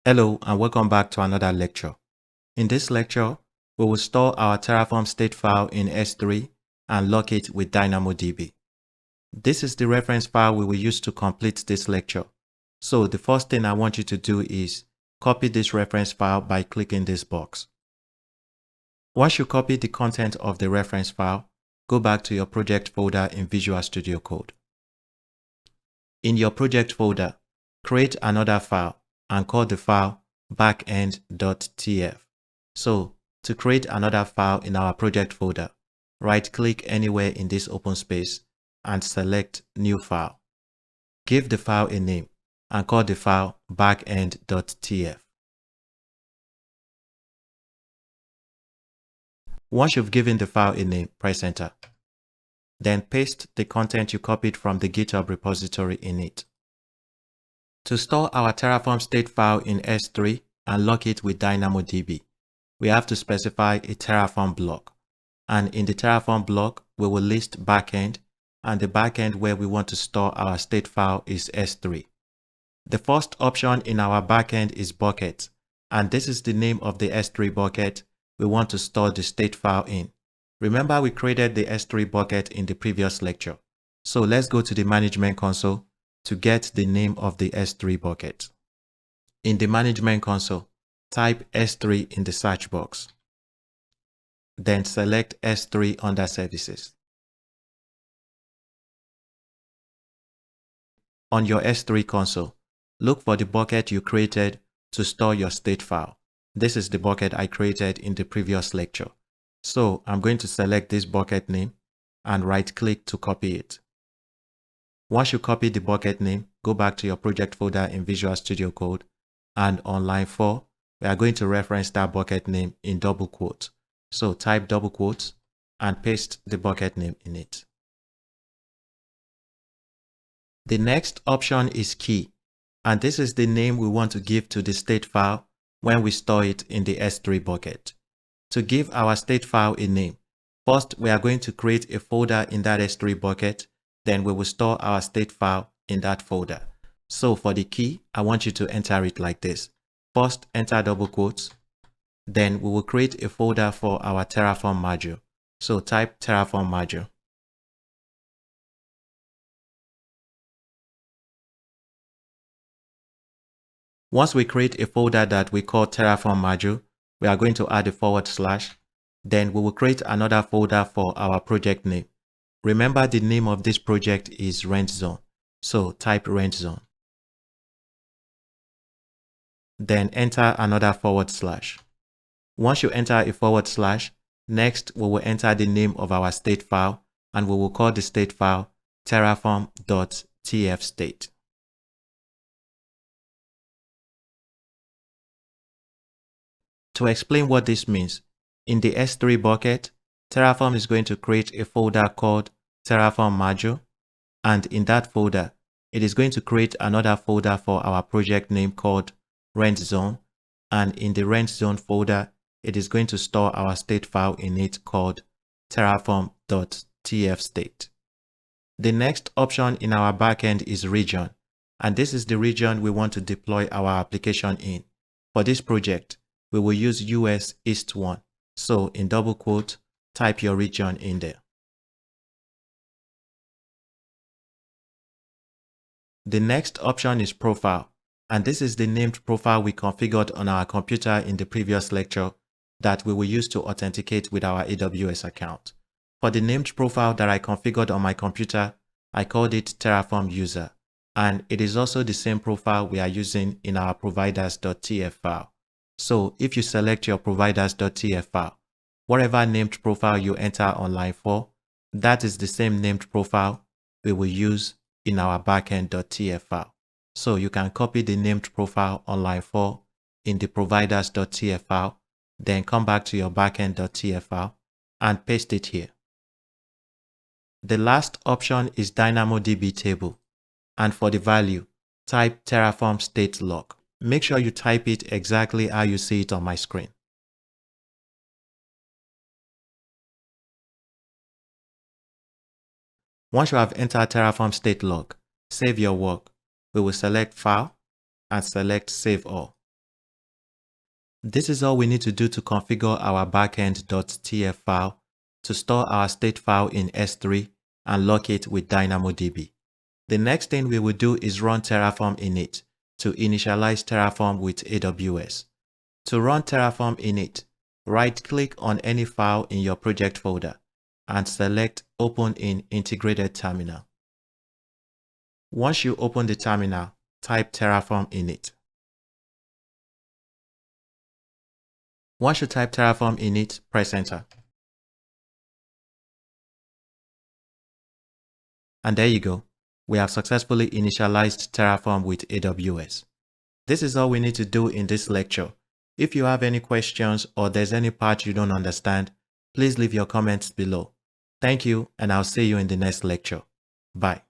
Hello and welcome back to another lecture. In this lecture, we will store our Terraform state file in S3 and lock it with DynamoDB. This is the reference file we will use to complete this lecture. So the first thing I want you to do is copy this reference file by clicking this box. Once you copy the content of the reference file, go back to your project folder in Visual Studio Code. In your project folder, create another file and call the file backend.tf. So, to create another file in our project folder, right-click anywhere in this open space and select New File. Give the file a name and call the file backend.tf. Once you've given the file a name, press Enter. Then paste the content you copied from the GitHub repository in it. To store our Terraform state file in S3 and lock it with DynamoDB, we have to specify a Terraform block. And in the Terraform block, we will list backend, and the backend where we want to store our state file is S3. The first option in our backend is bucket, and this is the name of the S3 bucket we want to store the state file in. Remember, we created the S3 bucket in the previous lecture. So let's go to the management console to get the name of the S3 bucket. In the management console, type S3 in the search box. Then select S3 under Services. On your S3 console, look for the bucket you created to store your state file. This is the bucket I created in the previous lecture. So I'm going to select this bucket name and right-click to copy it. Once you copy the bucket name, go back to your project folder in Visual Studio Code, and on line 4, we are going to reference that bucket name in double quotes. So type double quotes and paste the bucket name in it. The next option is key, and this is the name we want to give to the state file when we store it in the S3 bucket. To give our state file a name, first we are going to create a folder in that S3 bucket, then we will store our state file in that folder. So for the key, I want you to enter it like this. First, enter double quotes. Then we will create a folder for our Terraform module. So type Terraform module. Once we create a folder that we call Terraform module, we are going to add a /. Then we will create another folder for our project name. Remember, the name of this project is Rent Zone. So type Rent Zone. Then enter another /. Once you enter a /, next we will enter the name of our state file, and we will call the state file terraform.tfstate. To explain what this means, in the S3 bucket, Terraform is going to create a folder called Terraform module, and in that folder, it is going to create another folder for our project name called Rent Zone, and in the Rent Zone folder, it is going to store our state file in it called terraform.tfstate. The next option in our backend is region, and this is the region we want to deploy our application in. For this project, we will use US East 1. So in double quote, type your region in there. The next option is profile, and this is the named profile we configured on our computer in the previous lecture that we will use to authenticate with our AWS account. For the named profile that I configured on my computer, I called it Terraform user, and it is also the same profile we are using in our providers.tf file. So if you select your providers.tf file, whatever named profile you enter on line 4, that is the same named profile we will use in our backend.tf file. So you can copy the named profile on line 4 in the providers.tf file, then come back to your backend.tf file and paste it here. The last option is DynamoDB table, and for the value, type Terraform state log. Make sure you type it exactly how you see it on my screen. Once you have entered Terraform state log, save your work. We will select File and select Save All. This is all we need to do to configure our backend.tf file to store our state file in S3 and lock it with DynamoDB. The next thing we will do is run Terraform init to initialize Terraform with AWS. To run Terraform init, right-click on any file in your project folder and select Open in Integrated Terminal. Once you open the terminal, type Terraform init. Once you type Terraform init, press Enter. And there you go. We have successfully initialized Terraform with AWS. This is all we need to do in this lecture. If you have any questions or there's any part you don't understand, please leave your comments below. Thank you, and I'll see you in the next lecture. Bye.